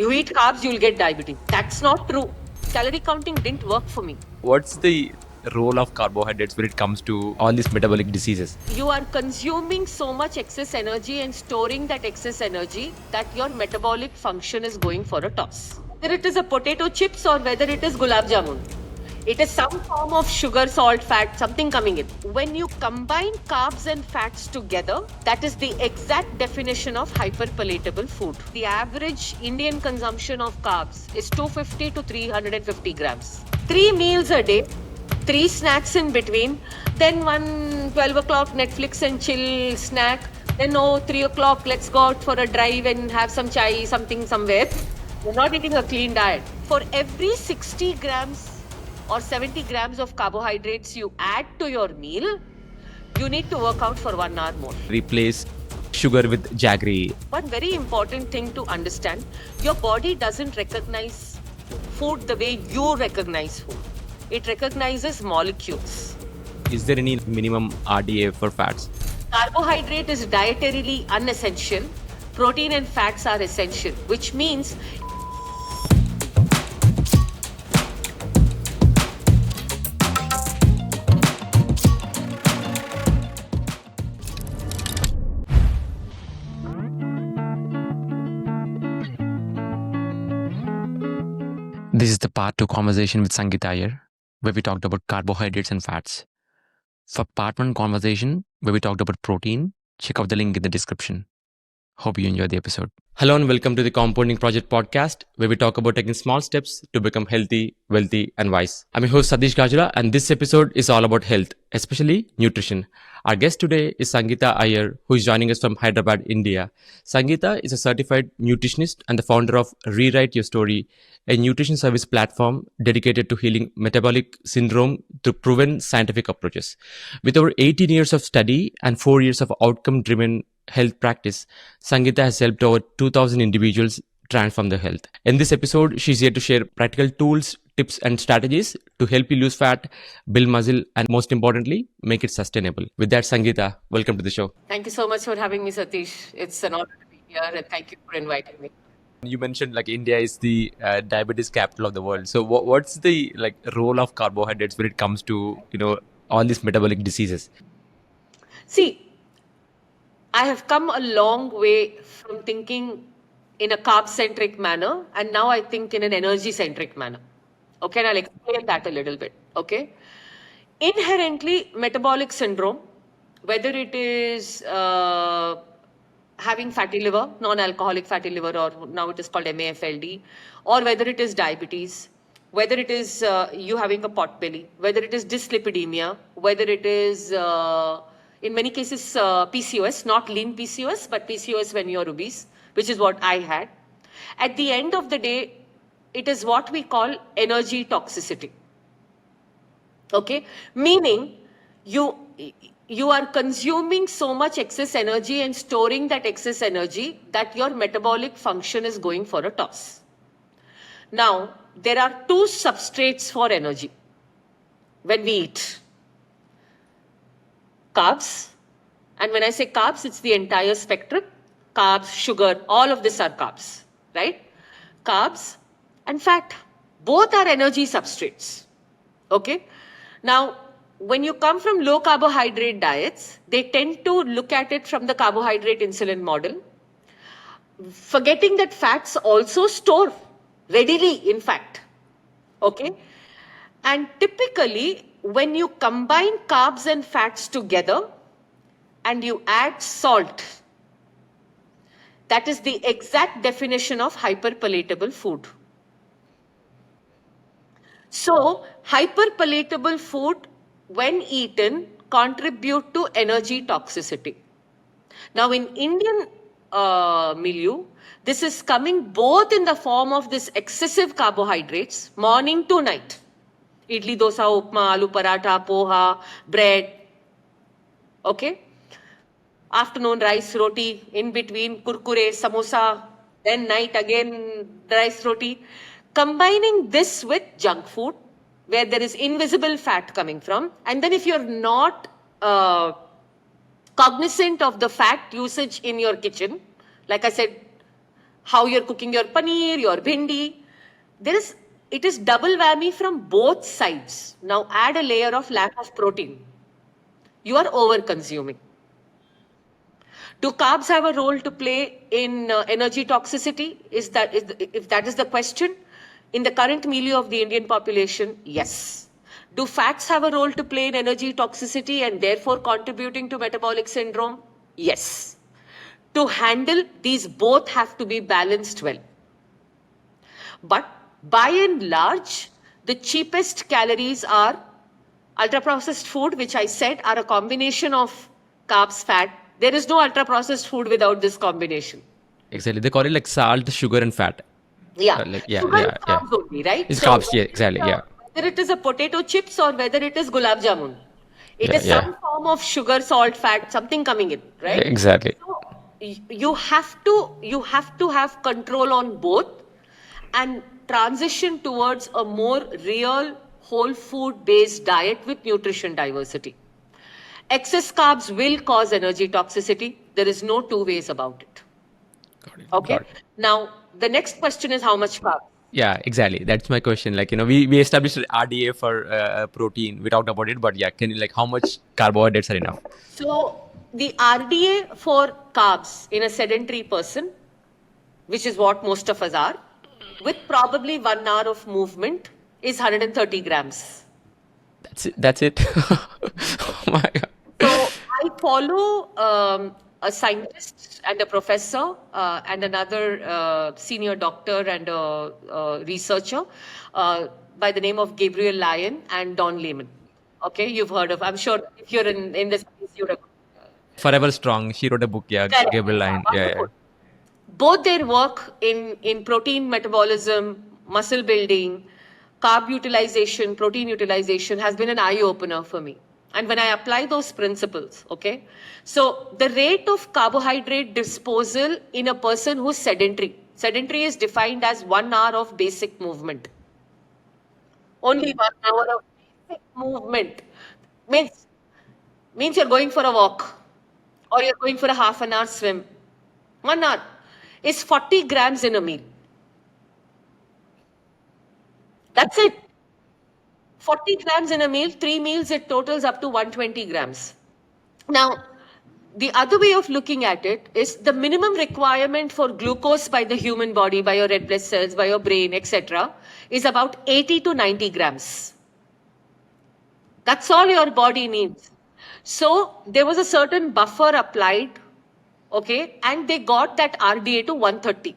You eat carbs, you'll get diabetes. That's not true. Calorie counting didn't work for me. What's the role of carbohydrates when it comes to all these metabolic diseases? You are consuming so much excess energy and storing that excess energy that your metabolic function is going for a toss. Whether it is a potato chips or whether it is gulab jamun, it is some form of sugar, salt, fat, something coming in. When you combine carbs and fats together, that is the exact definition of hyperpalatable food. The average Indian consumption of carbs is 250 to 350 grams. 3 meals a day, 3 snacks in between, then one 12 o'clock Netflix and chill snack, then 3 o'clock let's go out for a drive and have some chai, something somewhere. You're not eating a clean diet. For every 60 grams or 70 grams of carbohydrates you add to your meal, you need to work out for 1 hour more. Replace sugar with jaggery. One very important thing to understand, your body doesn't recognize food the way you recognize food. It recognizes molecules. Is there any minimum RDA for fats? Carbohydrate is dietarily unessential. Protein and fats are essential, which means This is the part 2 conversation with Sangeetha Aiyer, where we talked about carbohydrates and fats. For part 1 conversation, where we talked about protein, check out the link in the description. Hope you enjoyed the episode. Hello and welcome to the Compounding Project podcast, where we talk about taking small steps to become healthy, wealthy, and wise. I'm your host Satish Gajula, and this episode is all about health, especially nutrition. Our guest today is Sangeetha Aiyer, who is joining us from Hyderabad, India. Sangeetha is a certified nutritionist and the founder of Rewrite Your Story, a nutrition service platform dedicated to healing metabolic syndrome through proven scientific approaches. With over 18 years of study and 4 years of outcome-driven health practice, Sangeetha has helped over 2,000 individuals transform their health. In this episode, she's here to share practical tools, tips, and strategies to help you lose fat, build muscle, and most importantly, make it sustainable. With that, Sangeetha, welcome to the show. thank you so much for having me, Satish. It's an honor to be here and thank you for inviting me. You mentioned like India is the diabetes capital of the world. So what's the role of carbohydrates when it comes to all these metabolic diseases? See, I have come a long way from thinking in a carb-centric manner, and now I think in an energy-centric manner. Okay, and I'll explain that a little bit. Okay, inherently, metabolic syndrome, whether it is having fatty liver, non-alcoholic fatty liver, or now it is called MAFLD, or whether it is diabetes, whether it is you having a pot belly, whether it is dyslipidemia, whether it is in many cases PCOS, not lean PCOS, but PCOS when you're obese, which is what I had. At the end of the day, it is what we call energy toxicity. Okay, meaning you are consuming so much excess energy and storing that excess energy that your metabolic function is going for a toss. Now, there are 2 substrates for energy when we eat. Carbs, and when I say carbs, it's the entire spectrum. Carbs, sugar, all of this are carbs, right? Carbs and fat, both are energy substrates. Okay? Now, when you come from low carbohydrate diets, they tend to look at it from the carbohydrate insulin model, forgetting that fats also store readily, in fact. Okay? And typically, when you combine carbs and fats together and you add salt, that is the exact definition of hyperpalatable food. So, hyperpalatable food, when eaten, contribute to energy toxicity. Now, in Indian milieu, this is coming both in the form of this excessive carbohydrates, morning to night. Idli, dosa, upma, aloo paratha, poha, bread. Okay? Afternoon rice roti, in between kurkure, samosa, then night again rice roti. Combining this with junk food, where there is invisible fat coming from, and then if you're not cognizant of the fat usage in your kitchen, like I said, how you're cooking your paneer, your bhindi. It is double whammy from both sides. Now add a layer of lack of protein. You are over consuming. Do carbs have a role to play in energy toxicity? If that is the question, in the current milieu of the Indian population, yes. Do fats have a role to play in energy toxicity and therefore contributing to metabolic syndrome? Yes. To handle, these both have to be balanced well. But by and large, the cheapest calories are ultra processed food, which I said are a combination of carbs, fat. There is no ultra processed food without this combination. Exactly. They call it like salt, sugar, and fat. Yeah. Sugar is Yeah. carbs only, right? It's carbs. Yeah, exactly. Yeah. Whether it is a potato chips or whether it is gulab jamun, it is Yeah. some form of sugar, salt, fat, something coming in, right? Exactly. So you have to have control on both and transition towards a more real whole food based diet with nutrition diversity. Excess carbs will cause energy toxicity. There is no two ways about it. Got it. Okay. Got it. Now, the next question is how much carbs? Yeah, exactly. That's my question. Like, we established RDA for protein. We talked about it, but yeah, can you how much carbohydrates are enough? So, the RDA for carbs in a sedentary person, which is what most of us are, with probably 1 hour of movement, is 130 grams. That's it. Oh my God. So I follow a scientist and a professor and another senior doctor and a researcher by the name of Gabriel Lyon and Don Lehman. Okay, you've heard of. I'm sure if you're in this space, you'd have. Forever Strong. She wrote a book. Yeah, Correct. Gabriel Lyon. Yeah, yeah. Wonderful. Both their work in protein metabolism, muscle building, carb utilization, protein utilization has been an eye opener for me. And when I apply those principles, okay, so the rate of carbohydrate disposal in a person who's sedentary is defined as 1 hour of basic movement. Only 1 hour of basic movement means you're going for a walk or you're going for a half an hour swim. 1 hour is 40 grams in a meal. That's it. 40 grams in a meal, 3 meals, it totals up to 120 grams. Now, the other way of looking at it is the minimum requirement for glucose by the human body, by your red blood cells, by your brain, etc., is about 80 to 90 grams. That's all your body needs. So, there was a certain buffer applied, okay, and they got that RDA to 130.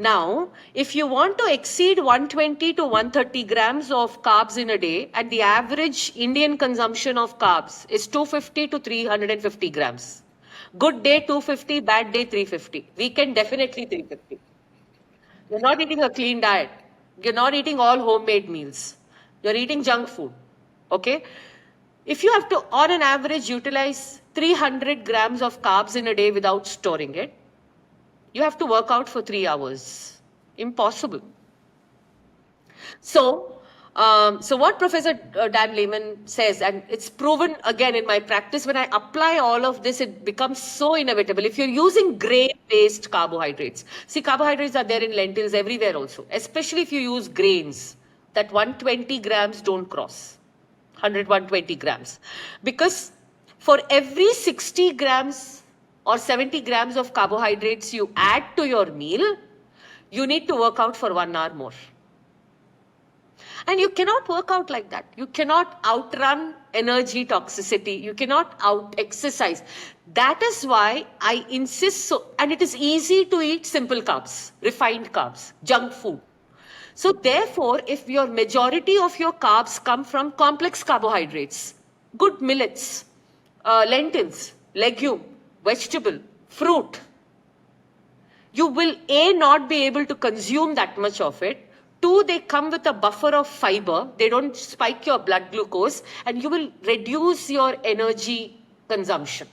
Now, if you want to exceed 120 to 130 grams of carbs in a day, and the average Indian consumption of carbs is 250 to 350 grams. Good day 250, bad day 350. Weekend definitely 350. You're not eating a clean diet. You're not eating all homemade meals. You're eating junk food. Okay? If you have to, on an average, utilize 300 grams of carbs in a day without storing it, you have to work out for 3 hours. Impossible. So what Professor Dan Lehman says, and it's proven again in my practice, when I apply all of this, it becomes so inevitable. If you're using grain-based carbohydrates, see, carbohydrates are there in lentils everywhere also, especially if you use grains, that 120 grams don't cross. 120 grams. Because for every 60 grams or 70 grams of carbohydrates you add to your meal, you need to work out for 1 hour more. And you cannot work out like that. You cannot outrun energy toxicity. You cannot out-exercise. That is why I insist so, and it is easy to eat simple carbs, refined carbs, junk food. So therefore, if your majority of your carbs come from complex carbohydrates, good millets, lentils, legume, vegetable, fruit, you will not be able to consume that much of it. 2, they come with a buffer of fiber. They don't spike your blood glucose and you will reduce your energy consumption.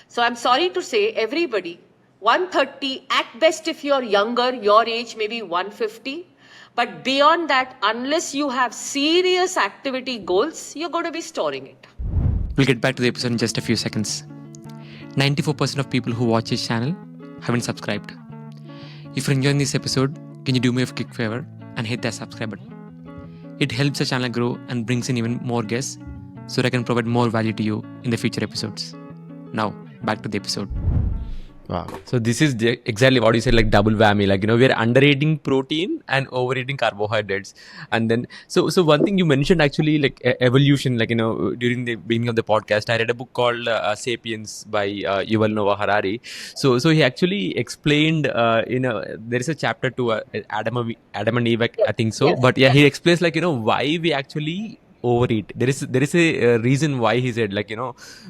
So I'm sorry to say, everybody, 130, at best if you're younger, your age maybe 150. But beyond that, unless you have serious activity goals, you're going to be storing it. We'll get back to the episode in just a few seconds. 94% of people who watch this channel haven't subscribed. If you're enjoying this episode, can you do me a quick favor and hit that subscribe button? It helps the channel grow and brings in even more guests so that I can provide more value to you in the future episodes. Now, back to the episode. Wow. So this is exactly what you said, like double whammy. Like, we are underrating protein and overeating carbohydrates. And then, so one thing you mentioned actually, like evolution, like, during the beginning of the podcast, I read a book called Sapiens by Yuval Noah Harari. So he actually explained, there is a chapter to Adam and Eve, I think so. Yes. But yeah, he explains like, why we actually overeat. There is a reason why he said, like,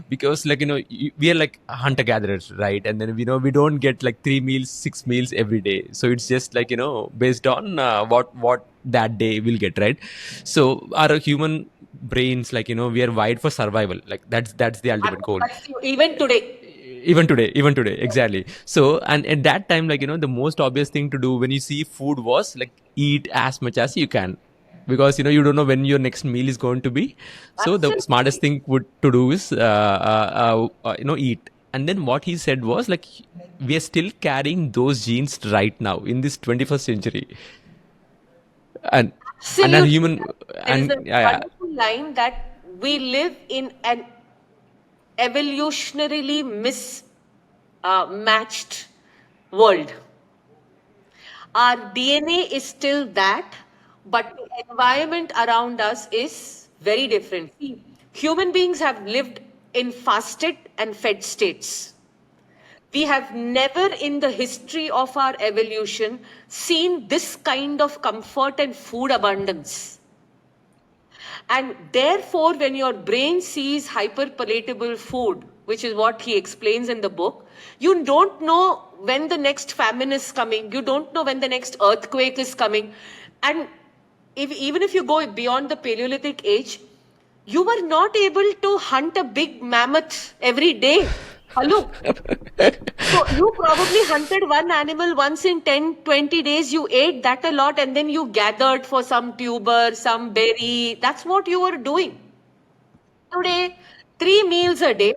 because like, we are like hunter gatherers, right? And then we don't get like 3 meals 6 meals every day, so it's just like, based on what that day will get, right? So our human brains, like, we are wired for survival. Like that's the ultimate goal. Even today. Even today, exactly. So, and at that time, like, the most obvious thing to do when you see food was like eat as much as you can, because you don't know when your next meal is going to be. So the Absolutely. smartest thing to do is eat. And then what he said was like, we are still carrying those genes right now in this 21st century, and our Absolutely. human, There is a and yeah, wonderful line that we live in an evolutionarily mismatched world. Our DNA is still that, but the environment around us is very different. See, human beings have lived in fasted and fed states. We have never in the history of our evolution seen this kind of comfort and food abundance. And therefore, when your brain sees hyperpalatable food, which is what he explains in the book, you don't know when the next famine is coming. You don't know when the next earthquake is coming. And even if you go beyond the Paleolithic age, you were not able to hunt a big mammoth every day. Hello. So you probably hunted one animal once in 10, 20 days. You ate that a lot and then you gathered for some tuber, some berry. That's what you were doing. Today, 3 meals a day,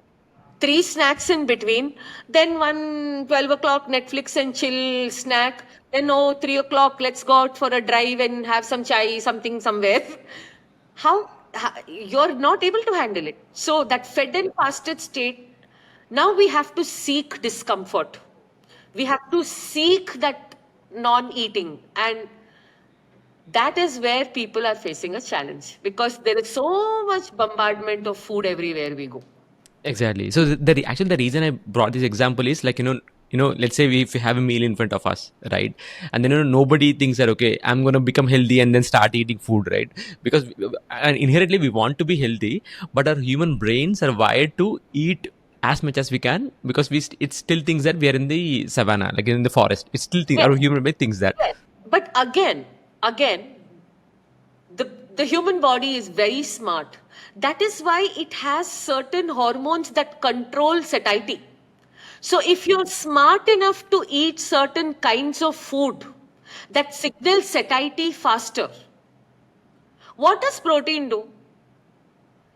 3 snacks in between, then one 12 o'clock Netflix and chill snack. Then, 3 o'clock, let's go out for a drive and have some chai, something somewhere. How you're not able to handle it. So that fed and fasted state, now we have to seek discomfort. We have to seek that non-eating, and that is where people are facing a challenge because there is so much bombardment of food everywhere we go. exactly. So actually the reason I brought this example is like, let's say if we have a meal in front of us, right? And then nobody thinks that, okay, I'm going to become healthy and then start eating food, right? Because and inherently we want to be healthy, but our human brains are wired to eat as much as we can, because it still thinks that we are in the savannah, like in the forest. It still thinks, Yes, our human brain thinks that. yes. But again, the human body is very smart. That is why it has certain hormones that control satiety. So if you're smart enough to eat certain kinds of food that signal satiety faster, what does protein do?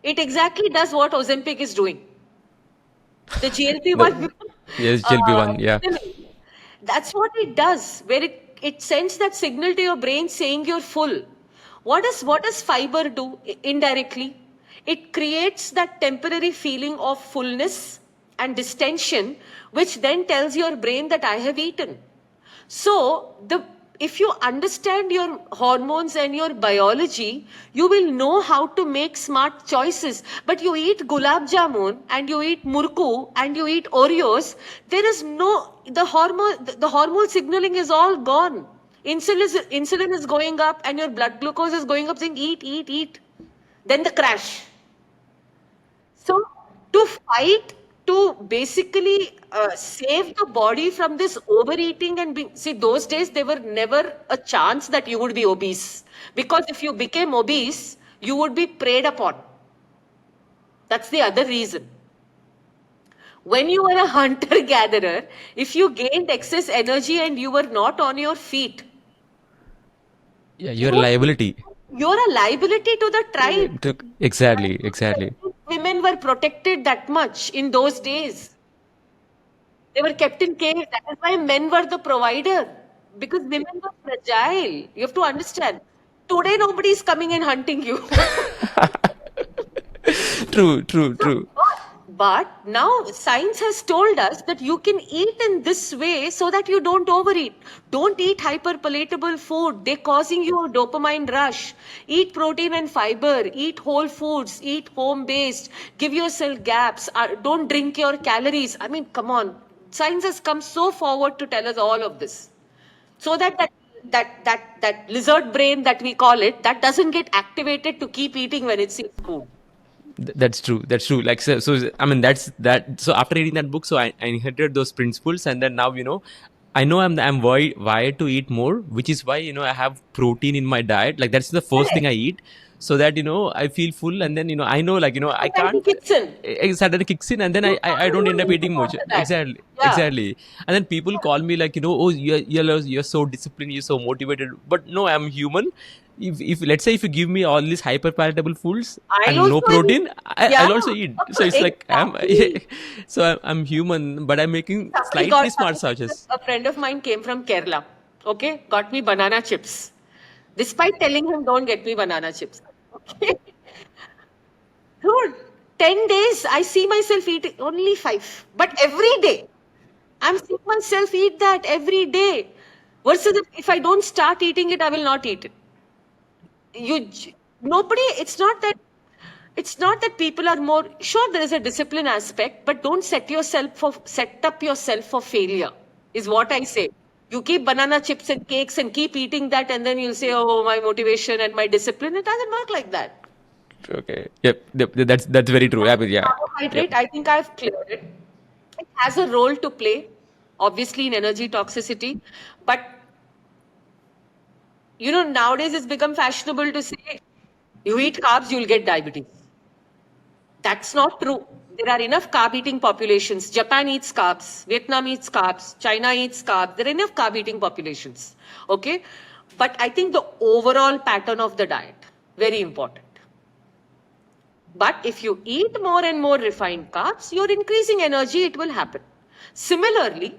It exactly does what Ozempic is doing. The GLP-1. Yes, GLP-1, yeah. That's what it does, where it sends that signal to your brain saying you're full. What does fiber do indirectly? It creates that temporary feeling of fullness and distension, which then tells your brain that I have eaten. So if you understand your hormones and your biology, you will know how to make smart choices. But you eat gulab jamun and you eat murku and you eat Oreos, there is no the hormone signaling is all gone. Insulin is going up and your blood glucose is going up, saying eat, eat, eat. Then the crash. So, to fight, to basically save the body from this overeating and being, see, those days there were never a chance that you would be obese. Because if you became obese, you would be preyed upon. That's the other reason. When you were a hunter gatherer, if you gained excess energy and you were not on your feet, Yeah, you you're a liability. you're a liability to the tribe. Exactly. Women were protected that much in those days. They were kept in caves. That is why men were the provider. Because women were fragile. You have to understand. Today nobody is coming and hunting you. True, true, So, true. but now science has told us that you can eat in this way so that you don't overeat. Don't eat hyperpalatable food. They're causing you a dopamine rush. Eat protein and fiber. Eat whole foods. Eat home based. Give yourself gaps. Don't drink your calories. I mean, come on. Science has come so forward to tell us all of this. So that lizard brain that we call it, that doesn't get activated to keep eating when it sees food. That's true. That's true. Like so, I mean, that's that. So after reading that book, so I inherited those principles, and then now I know I'm wired to eat more, which is why I have protein in my diet. Like that's the first thing I eat, so that I feel full, and then I know like I Anxiety can't. kicks in. It suddenly kicks in, and then You I can't don't do end up anything eating much. after that. Exactly, Yeah. exactly. And then people call me like oh you're so disciplined, you're so motivated. But no, I'm human. If let's say if you give me all these hyper palatable foods I'll and no also eat. protein, Yeah, I'll also eat. So it's like exactly. I'm human, but I'm making Somebody slightly got smart searches. a friend of mine came from Kerala. Okay, got me banana chips. Despite telling him don't get me banana chips. Okay. Dude, 10 days I see myself eating only five. But every day. I'm seeing myself eat that every day. Versus if I don't start eating it, I will not eat it. Nobody, it's not that people are more sure there is a discipline aspect, but don't set up yourself for failure, is what I say. You keep banana chips and cakes and keep eating that, and then you'll say, oh, my motivation and my discipline. It doesn't work like that. Okay. Yep. That's very true. Yeah. But yeah. Yep. Carbohydrate, I think I've cleared it. It has a role to play, obviously, in energy toxicity. But, nowadays it's become fashionable to say, you eat carbs, you'll get diabetes. That's not true. There are enough carb eating populations. Japan eats carbs, Vietnam eats carbs, China eats carbs. There are enough carb eating populations. Okay? But I think the overall pattern of the diet, very important. But if you eat more and more refined carbs, you're increasing energy, it will happen. Similarly,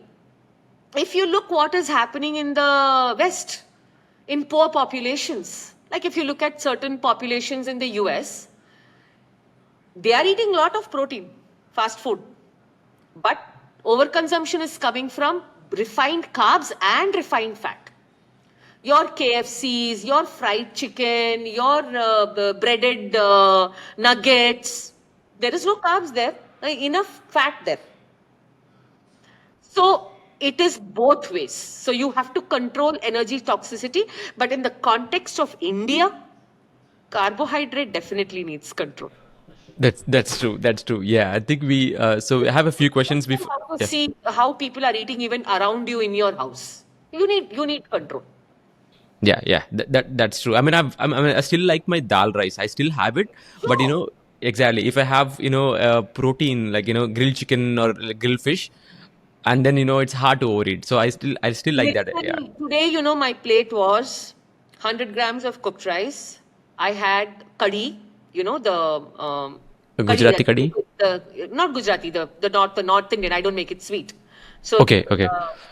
if you look what is happening in the West, in poor populations, like if you look at certain populations in the US, they are eating a lot of protein, fast food. But overconsumption is coming from refined carbs and refined fat. Your KFCs, your fried chicken, your breaded nuggets, there is no carbs there, enough fat there. So it is both ways. So you have to control energy toxicity, but in the context of India, carbohydrate definitely needs control. That's true. That's true. Yeah. I think we. So I have a few questions before. How to Yeah. see how people are eating even around you in your house. You need control. Yeah. That's true. I mean, I still like my dal rice. I still have it, but Sure. exactly. If I have protein like grilled chicken or like, grilled fish, and then it's hard to overeat. So I still like that. Yeah. Today, my plate was 100 grams of cooked rice. I had kadhi, the kadhi, Gujarati kadhi. the not Gujarati, the North Indian. I don't make it sweet. So Okay. Okay.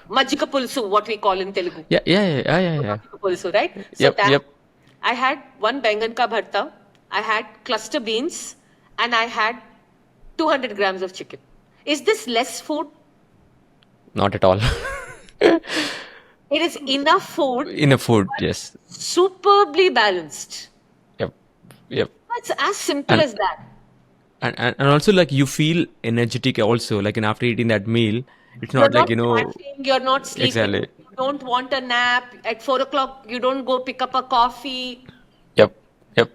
majjika pulsu, what we call in Telugu. Yeah. Majjika pulsu, right? So Yep. that Yep. I had one bangan ka bharta, I had cluster beans, and I had 200 grams of chicken. Is this less food? Not at all. It is enough food, In a food, yes. superbly balanced. Yep. Yep. It's as simple And as that. and also like you feel energetic also like after eating that meal. It's You're not like not crashing, you're not sleeping, exactly. you don't want a nap. At 4 o'clock, you don't go pick up a coffee. Yep. Yep.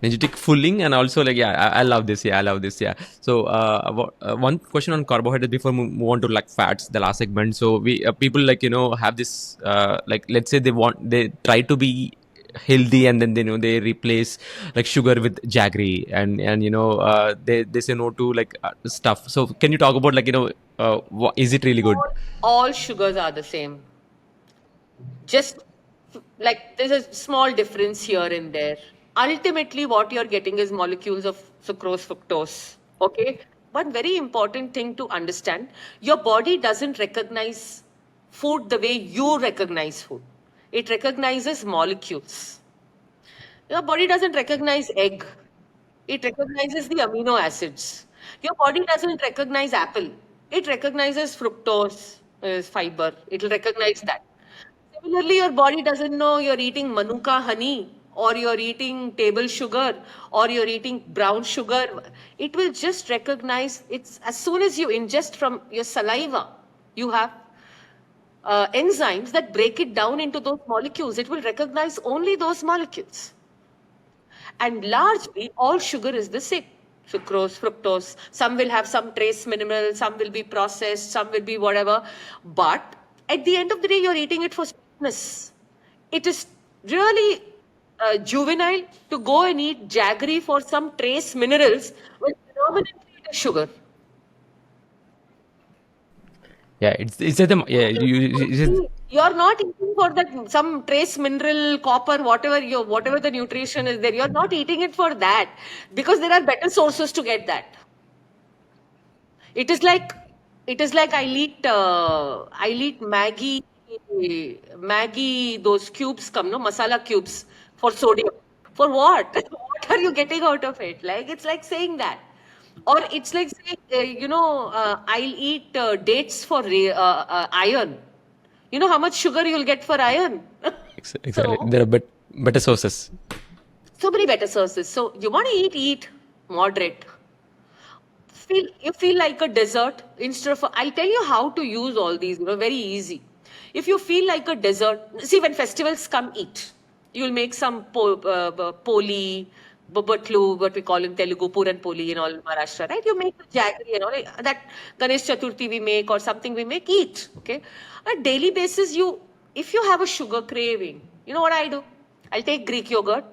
Energetic, fulling, and also like I love this. Yeah, I love this. Yeah. So one question on carbohydrates before we move on to like fats, the last segment. So we people like have this like let's say they try to be healthy, and then they replace like sugar with jaggery, and they say no to like stuff. So can you talk about like is it really good? All sugars are the same. Just like there's a small difference here and there. Ultimately, what you're getting is molecules of sucrose, fructose. Okay? one very important thing to understand, your body doesn't recognize food the way you recognize food. It recognizes molecules. Your body doesn't recognize egg. It recognizes the amino acids. Your body doesn't recognize apple. It recognizes fructose, fiber. It will recognize that. Similarly, your body doesn't know you're eating manuka honey or you're eating table sugar or you're eating brown sugar. It will just recognize it's as soon as you ingest from your saliva, you have enzymes that break it down into those molecules. It will recognize only those molecules. And largely, all sugar is the same. Sucrose, fructose. Some will have some trace minerals, some will be processed, some will be whatever. But at the end of the day, you're eating it for sweetness. It is really juvenile to go and eat jaggery for some trace minerals when predominantly it is sugar. Yeah, it's at the yeah You're not eating for that some trace mineral, copper, whatever the nutrition is there. You're not eating it for that because there are better sources to get that. It is like I'll eat Maggie those cubes come no masala cubes for sodium. For what? What are you getting out of it? Like it's like saying that. Or it's like saying, I'll eat dates for iron. You know how much sugar you'll get for iron? exactly. So, There are better sources. so many better sources. So you want to eat moderate. You feel like a dessert instead of I'll tell you how to use all these, very easy. If you feel like a dessert, see when festivals come, eat. You'll make some poli, Bulletproof, what we call in Telugu, Puran Poli in all Maharashtra, right? You make jaggery and all that Ganesh Chaturthi we make or something we make, eat. Okay. On a daily basis, if you have a sugar craving, you know what I do? I'll take Greek yogurt,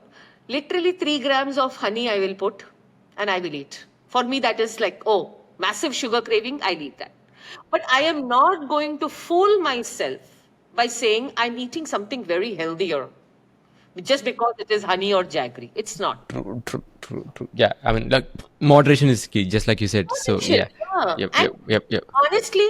literally 3 grams of honey I will put and I will eat. For me, that is like, oh, massive sugar craving, I'll eat that. But I am not going to fool myself by saying I'm eating something very healthier just because it is honey or jaggery. It's not. True. Yeah, I mean, like moderation is key, just like you said. So Potential, yeah, yeah. yep. Honestly,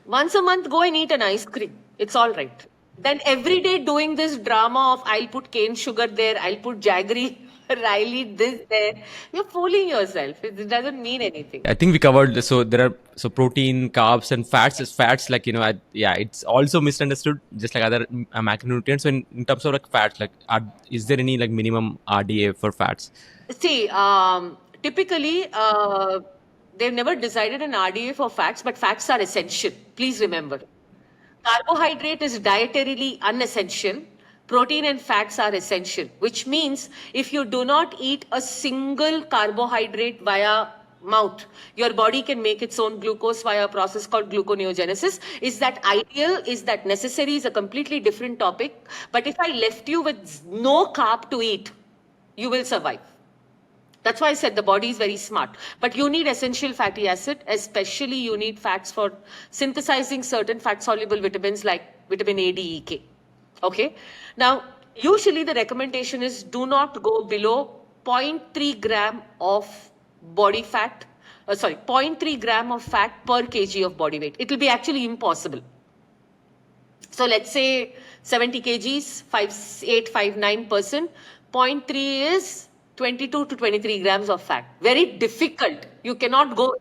once a month, go and eat an ice cream. It's all right. Then every day doing this drama of I'll put cane sugar there, I'll put jaggery, I'll eat this there. You're fooling yourself. It doesn't mean anything. I think we covered. So there are protein, carbs, and fats. Is fats like it's also misunderstood, just like other macronutrients. So in terms of like fats, like is there any like minimum RDA for fats? See, typically, they've never decided an RDA for fats, but fats are essential. Please remember. Carbohydrate is dietarily unessential. Protein and fats are essential, which means if you do not eat a single carbohydrate via mouth, your body can make its own glucose via a process called gluconeogenesis. Is that ideal? Is that necessary? Is a completely different topic. But if I left you with no carb to eat, you will survive. That's why I said the body is very smart. But you need essential fatty acid, especially you need fats for synthesizing certain fat-soluble vitamins like vitamin A, D, E, K. Okay? Now, usually the recommendation is do not go below 0.3 gram of body fat, 0.3 gram of fat per kg of body weight. It will be actually impossible. So let's say 70 kgs, 5'8", 5'9%, 0.3 is 22 to 23 grams of fat. Very difficult. You cannot go,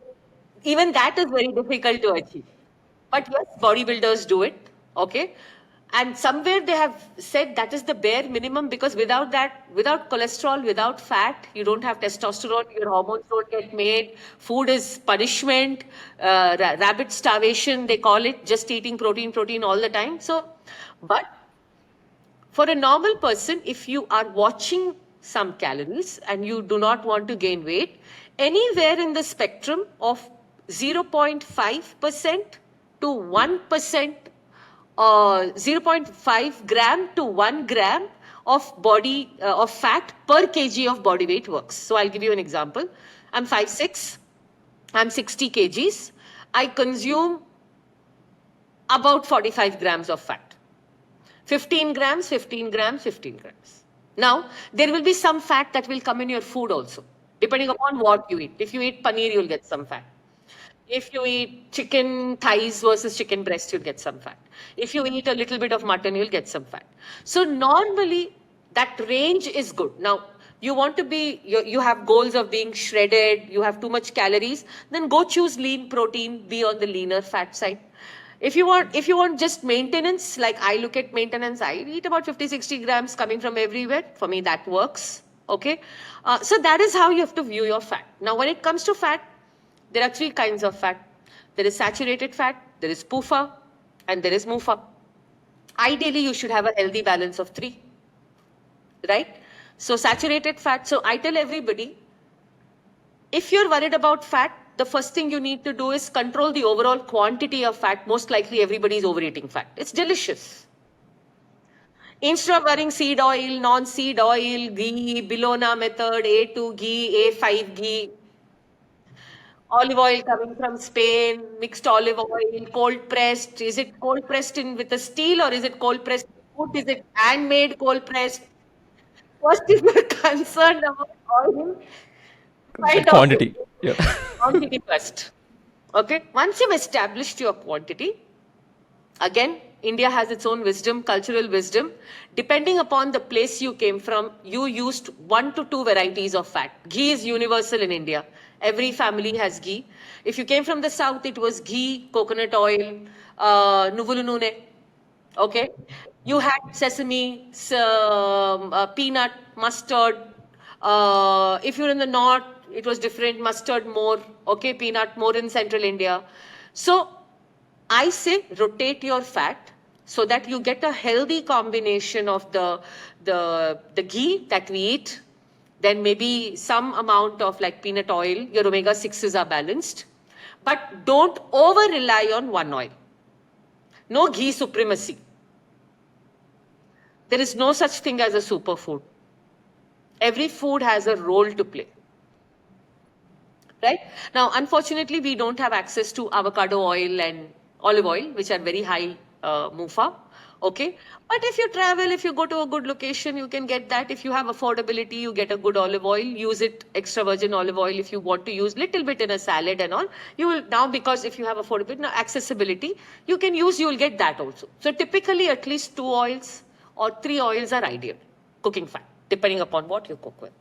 even that is very difficult to achieve. But yes, bodybuilders do it. Okay. And somewhere they have said that is the bare minimum because without that, without cholesterol, without fat, you don't have testosterone, your hormones don't get made. Food is punishment, rabbit starvation, they call it, just eating protein all the time. So, but for a normal person, if you are watching some calories and you do not want to gain weight, anywhere in the spectrum of 0.5% to 1%, 0.5 gram to 1 gram of fat per kg of body weight works. So I'll give you an example. I'm 5'6", I'm 60 kgs. I consume about 45 grams of fat. 15 grams. Now, there will be some fat that will come in your food also. depending upon what you eat. If you eat paneer, you'll get some fat. If you eat chicken thighs versus chicken breast, you'll get some fat. If you eat a little bit of mutton, you'll get some fat. So normally that range is good. Now, you want to be, you have goals of being shredded, you have too much calories, then go choose lean protein, be on the leaner fat side. If you want just maintenance, like I look at maintenance, I eat about 50, 60 grams coming from everywhere. For me, that works. Okay. So that is how you have to view your fat. Now, when it comes to fat, there are three kinds of fat. There is saturated fat, there is PUFA, and there is MUFA. Ideally, you should have a healthy balance of three, right? So saturated fat. So I tell everybody, if you're worried about fat, the first thing you need to do is control the overall quantity of fat. Most likely everybody is overeating fat. It's delicious. Instead of worrying seed oil, non-seed oil, ghee, Bologna method, A2 ghee, A5 ghee, olive oil coming from Spain, mixed olive oil, cold pressed. Is it cold pressed in with a steel or is it cold pressed wood? Is it handmade cold pressed? First, if you're concerned about oil, find out Quantity. Yeah. quantity first. Okay. Once you've established your quantity, again, India has its own wisdom, cultural wisdom. Depending upon the place you came from, you used 1 to 2 varieties of fat. Ghee is universal in India. Every family has ghee. If you came from the south, it was ghee, coconut oil, nuvulu nune. Okay. You had sesame, peanut, mustard. If you're in the north, it was different, mustard more, okay, peanut more in central India. So I say rotate your fat so that you get a healthy combination of the ghee that we eat, then maybe some amount of like peanut oil, your omega 6s are balanced, but don't over rely on one oil. No ghee supremacy. There is no such thing as a superfood. Every food has a role to play. Right? Now, unfortunately, we don't have access to avocado oil and olive oil, which are very high MUFA. Okay. But if you travel, if you go to a good location, you can get that. If you have affordability, you get a good olive oil, use it, extra virgin olive oil. If you want to use little bit in a salad and all, you will now, because if you have affordability, now accessibility, you can use, you will get that also. So typically at least 2 oils or 3 oils are ideal, cooking fat, depending upon what you cook with.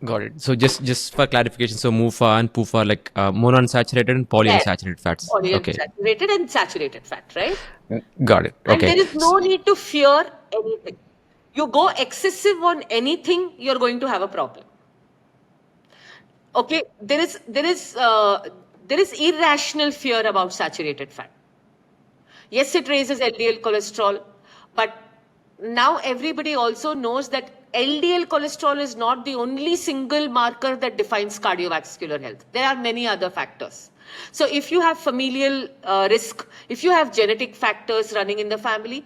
Got it. So just for clarification, so MUFA and PUFA like monounsaturated and polyunsaturated fats. Okay. Polyunsaturated and saturated fat, right? Got it. And Okay. there is no need to fear anything. You go excessive on anything, you're going to have a problem. Okay, there is irrational fear about saturated fat. Yes, it raises LDL cholesterol, but now everybody also knows that LDL cholesterol is not the only single marker that defines cardiovascular health. There are many other factors. So if you have familial risk, if you have genetic factors running in the family,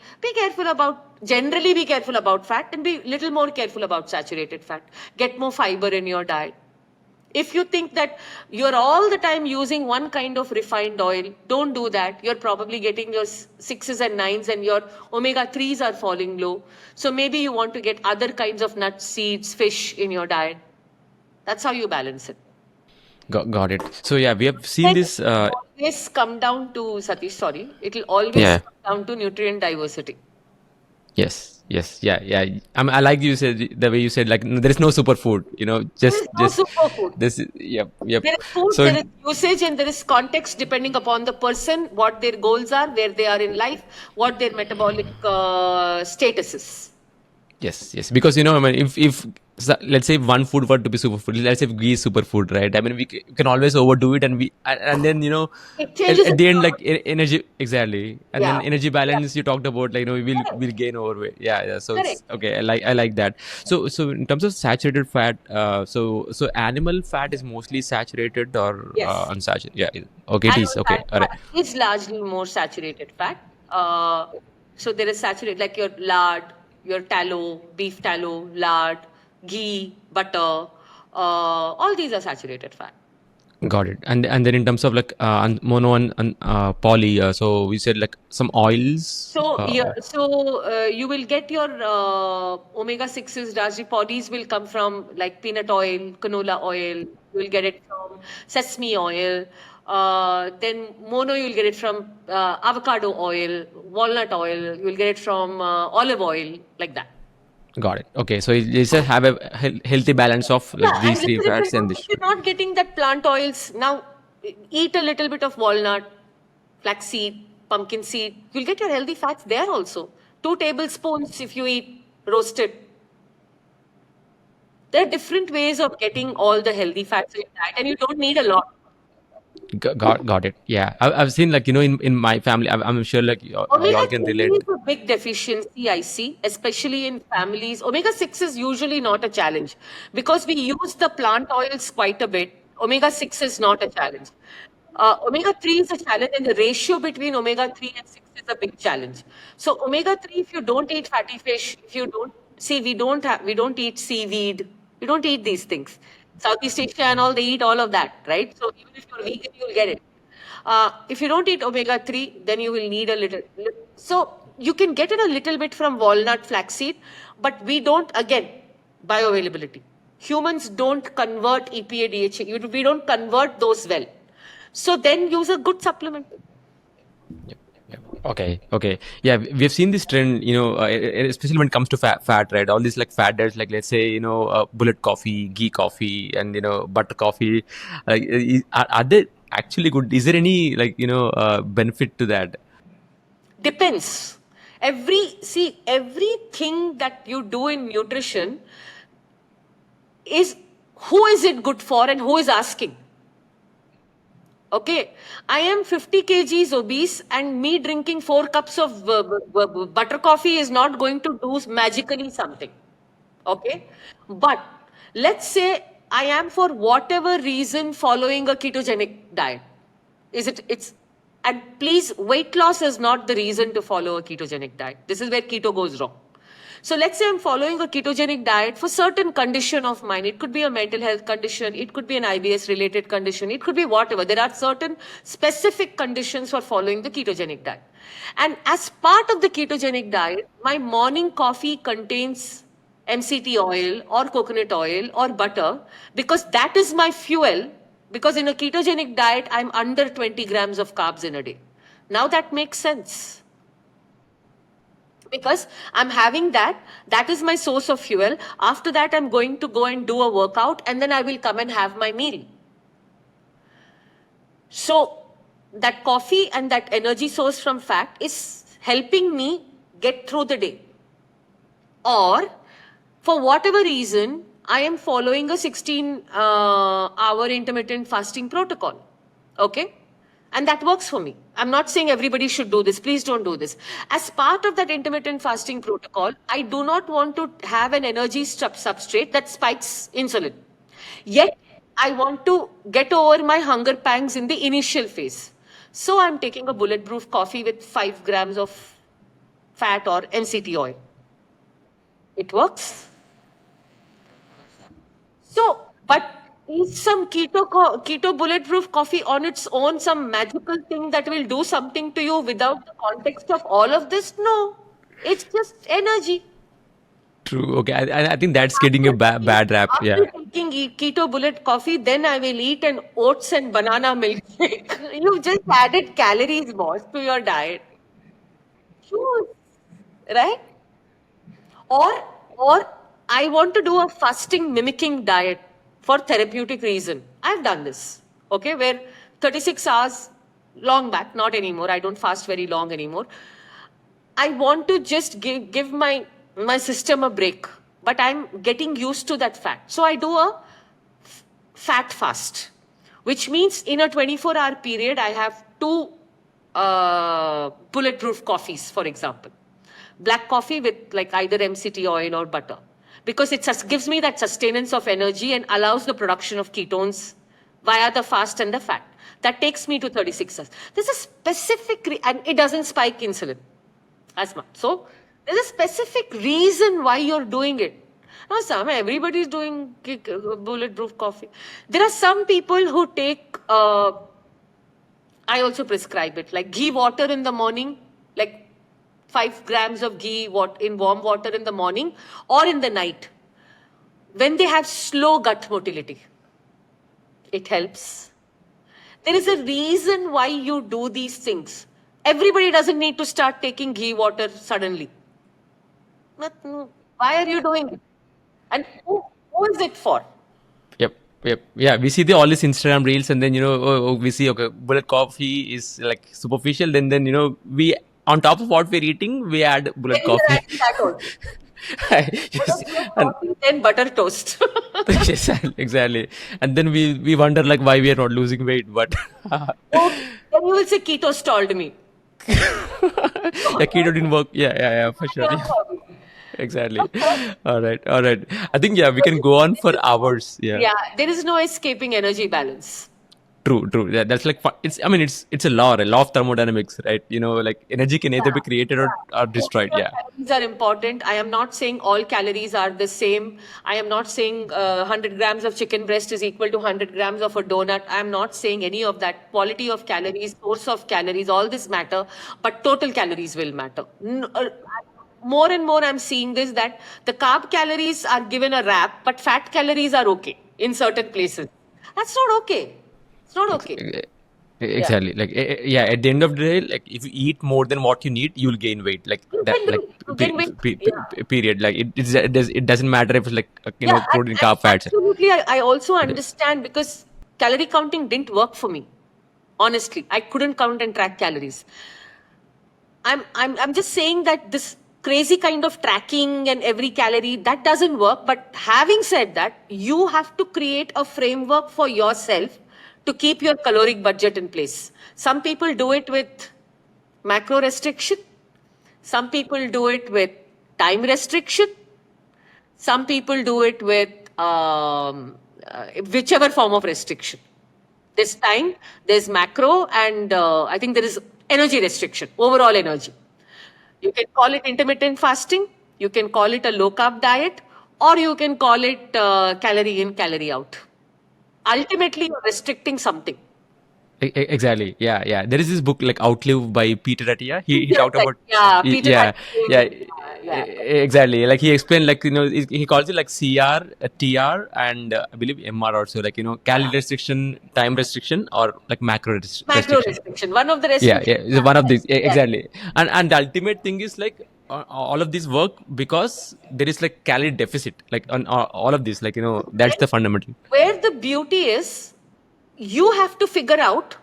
generally be careful about fat and be little more careful about saturated fat. Get more fiber in your diet. If you think that you're all the time using one kind of refined oil, don't do that. You're probably getting your 6s and 9s and your omega 3s are falling low. So maybe you want to get other kinds of nuts, seeds, fish in your diet. That's how you balance it. Got it. So yeah, we have seen this. Always come down to, Satish, sorry. It'll always Yeah. come down to nutrient diversity. Yes. Yeah. I like you said the way you said like there is no superfood. There is no superfood. this. Yep. There is food, So there is usage, and there is context depending upon the person, what their goals are, where they are in life, what their metabolic status is. yes, because I mean, if let's say one food were to be superfood, let's say ghee is superfood, right? I mean, we can always overdo it, and then It changes at the end, it. like energy exactly, and then Yeah. energy balance you talked about, like we'll gain overweight. Yeah. So it's Correct. okay. I like that. So in terms of saturated fat, so animal fat is mostly saturated or Yes. unsaturated. Yeah. Okay, it is. Animal Okay, all right. fat is largely more saturated fat. So there is saturated, like your lard, your tallow, beef tallow, lard, ghee, butter. All these are saturated fat. Got it. And then in terms of like mono and poly, so we said like some oils. So you will get your omega sixes, Rajri poddies will come from like peanut oil, canola oil. You will get it from sesame oil. Then mono, you will get it from avocado oil, walnut oil. You will get it from olive oil, like that. Got it. Okay, so you just have a healthy balance of like Yeah, these and three fats and if this. you're not getting that plant oils, now eat a little bit of walnut, flaxseed, pumpkin seed. You'll get your healthy fats there also. 2 tablespoons if you eat roasted. There are different ways of getting all the healthy fats in your diet, and you don't need a lot. Got it. Yeah, I've seen like in my family. I'm sure like you all Omega can 3 relate. is a big deficiency, I see, especially in families. Omega 6 is usually not a challenge because we use the plant oils quite a bit. Omega 6 is not a challenge. Omega 3 is a challenge, and the ratio between omega 3 and 6 is a big challenge. So, omega 3, if you don't eat fatty fish, if you don't see, we don't eat seaweed, we don't eat these things. Southeast Asia and all, they eat all of that, right? So, even if you're vegan, you'll get it. If you don't eat omega 3, then you will need a little. So you can get it a little bit from walnut, flaxseed, but we don't, again, bioavailability. Humans don't convert EPA, DHA, we don't convert those well. So then use a good supplement. Yep. Okay. Yeah, we've seen this trend, especially when it comes to fat, right? All these like fat diets, like let's say, bullet coffee, ghee coffee, and butter coffee. Like, are they actually good? Is there any like benefit to that? Depends. Everything that you do in nutrition is who is it good for and who is asking. Okay, I am 50 kgs obese, and me drinking 4 cups of butter coffee is not going to do magically something. Okay, but let's say I am for whatever reason following a ketogenic diet. It's and please, weight loss is not the reason to follow a ketogenic diet. This is where keto goes wrong. So let's say I'm following a ketogenic diet for certain condition of mine. It could be a mental health condition. It could be an IBS related condition. It could be whatever. There are certain specific conditions for following the ketogenic diet. And as part of the ketogenic diet, my morning coffee contains MCT oil or coconut oil or butter because that is my fuel. Because in a ketogenic diet, I'm under 20 grams of carbs in a day. Now that makes sense because I'm having that is my source of fuel. After that, I'm going to go and do a workout, and then I will come and have my meal. So that coffee and that energy source from fat is helping me get through the day. Or for whatever reason, I am following a 16-hour intermittent fasting protocol. Okay? And that works for me. I'm not saying everybody should do this. Please don't do this. As part of that intermittent fasting protocol, I do not want to have an energy substrate that spikes insulin. Yet, I want to get over my hunger pangs in the initial phase. So, I'm taking a bulletproof coffee with 5 grams of fat or MCT oil. It works. So, but is some keto bulletproof coffee on its own some magical thing that will do something to you without the context of all of this? No, it's just energy. True. Okay, I think that's getting a bad rap. After Yeah. taking keto bullet coffee, then I will eat an oats and banana milkshake. You've just added calories, boss, to your diet. Choose, right? Or or I want to do a fasting mimicking diet for therapeutic reason. I've done this. Okay, where 36 hours long back, not anymore. I don't fast very long anymore. I want to just give my system a break, but I'm getting used to that fat. So I do a fat fast, which means in a 24-hour period, I have 2 bulletproof coffees, for example. Black coffee with like either MCT oil or butter, because it gives me that sustenance of energy and allows the production of ketones via the fast and the fat. That takes me to 36 hours. There's a specific, and it doesn't spike insulin as much. So there's a specific reason why you're doing it. No, everybody is doing bulletproof coffee. There are some people who take, I also prescribe it, like ghee water in the morning, like 5 grams of ghee in warm water in the morning or in the night when they have slow gut motility. It helps. There is a reason why you do these things. Everybody doesn't need to start taking ghee water suddenly. No. Why are you doing it? And who is it for? Yep. Yep. Yeah. We see all these Instagram reels, and then we see okay, bullet coffee is like superficial. Then we on top of what we're eating, we add Then bullet we are coffee. adding that also. Yes. Bulletproof And coffee, then butter toast. yes, exactly. And then we wonder like why we are not losing weight, but Okay. Then you will say keto stalled me. yeah, keto didn't work. Yeah, for sure. Yeah, exactly. All right, all right. I think yeah, we can go on for hours. Yeah. Yeah, there is no escaping energy balance. True. Yeah, that's like it's. I mean, it's a law of thermodynamics, right? Like energy can either be created or Yes, destroyed. your Yeah, calories are important. I am not saying all calories are the same. I am not saying 100 grams of chicken breast is equal to 100 grams of a donut. I am not saying any of that. Quality of calories, source of calories, all this matter, but total calories will matter. More and more, I'm seeing this that the carb calories are given a rap, but fat calories are okay in certain places. That's not okay. It's not Ex- okay. e- Yeah. exactly. Like yeah, at the end of the day, like if you eat more than what you need, you'll gain weight. Like You that. can Like do. You can wait. Yeah. period. Like it doesn't matter if it's like Yeah, protein, and carb, fats. absolutely, I also understand because calorie counting didn't work for me. Honestly, I couldn't count and track calories. I'm just saying that this crazy kind of tracking and every calorie that doesn't work. But having said that, you have to create a framework for yourself to keep your caloric budget in place. Some people do it with macro restriction. Some people do it with time restriction. Some people do it with whichever form of restriction. This time, there's macro, and I think there is energy restriction, overall energy. You can call it intermittent fasting, you can call it a low carb diet, or you can call it calorie in, calorie out. Ultimately, you're restricting something. Exactly. Yeah. There is this book like Outlive by Peter Attia. He Peter talked Attia. about Yeah, Peter yeah yeah Attia. Yeah. exactly. Like he explained like he calls it like CR, TR, and I believe MR also like calorie restriction, time restriction, or like macro Macro restriction. restriction. One of the Yeah, restrictions. it's one of these Yeah. exactly. And the ultimate thing is like all of this work because there is like calorie deficit like on all of this like that's the fundamental. Where the beauty is, you have to figure out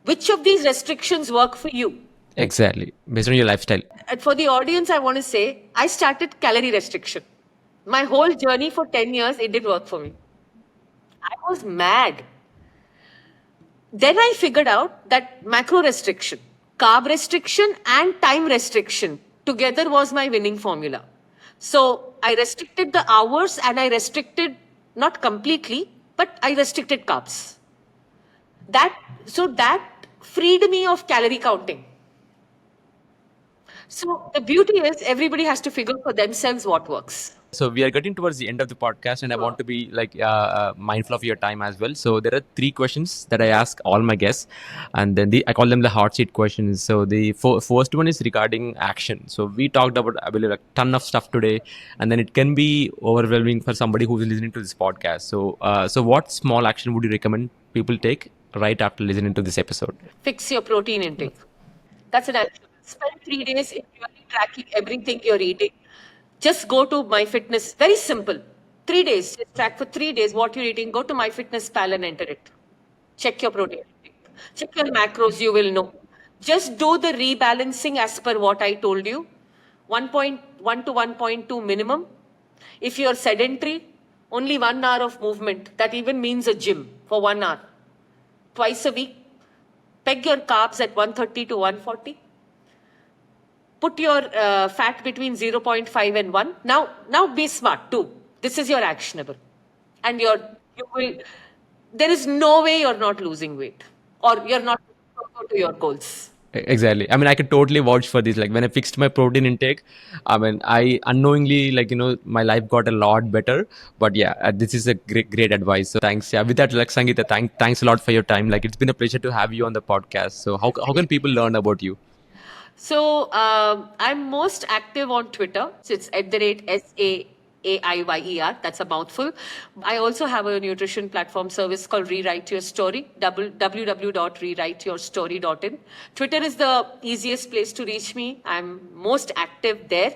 which of these restrictions work for you. Exactly, based on your lifestyle. And for the audience, I want to say, I started calorie restriction. My whole journey for 10 years, it did work for me. I was mad. Then I figured out that macro restriction, carb restriction, and time restriction together was my winning formula. So I restricted the hours and I restricted, not completely, but I restricted carbs. That freed me of calorie counting. So the beauty is everybody has to figure for themselves what works. So we are getting towards the end of the podcast, and I want to be like mindful of your time as well. So there are 3 questions that I ask all my guests, and then I call them the hot seat questions. So the first one is regarding action. So we talked about I believe a ton of stuff today, and then it can be overwhelming for somebody who is listening to this podcast. So what small action would you recommend people take right after listening to this episode? Fix your protein intake. That's an action. Spend 3 days in really tracking everything you're eating. Just go to MyFitness. Very simple. 3 days. Just track for 3 days what you're eating. Go to MyFitnessPal and enter it. Check your protein intake. Check your macros. You will know. Just do the rebalancing as per what I told you. 1.1 to 1.2 minimum. If you're sedentary, only 1 hour of movement. That even means a gym for 1 hour. Twice a week. Peg your carbs at 130 to 140. Put your fat between 0.5 and 1. Now be smart too. This is your actionable. And there is no way you're not losing weight or you're not closer to your goals. Exactly. I mean, I could totally vouch for this. Like when I fixed my protein intake, I mean, I unknowingly, like, my life got a lot better. But yeah, this is a great advice. So thanks. Yeah. With that, like, Sangeeta, thanks a lot for your time. Like, it's been a pleasure to have you on the podcast. So how can people learn about you? So I'm most active on Twitter. So it's at the rate SAAIYER. That's a mouthful. I also have a nutrition platform service called Rewrite Your Story, www.rewriteyourstory.in. Twitter is the easiest place to reach me. I'm most active there.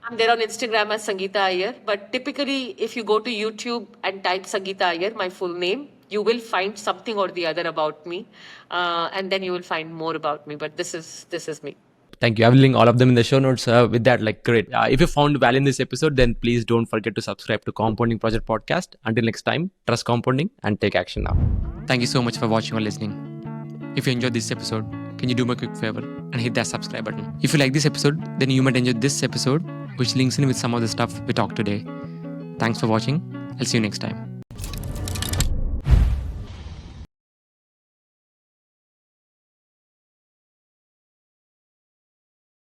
I'm there on Instagram as Sangeetha Aiyer. But typically, if you go to YouTube and type Sangeetha Aiyer, my full name, you will find something or the other about me, and then you will find more about me. But this is me. Thank you. I will link all of them in the show notes. With that, like, great. If you found value in this episode, then please don't forget to subscribe to Compounding Project Podcast. Until next time, trust compounding and take action now. Thank you so much for watching or listening. If you enjoyed this episode, can you do me a quick favor and hit that subscribe button? If you like this episode, then you might enjoy this episode, which links in with some of the stuff we talked today. Thanks for watching. I'll see you next time.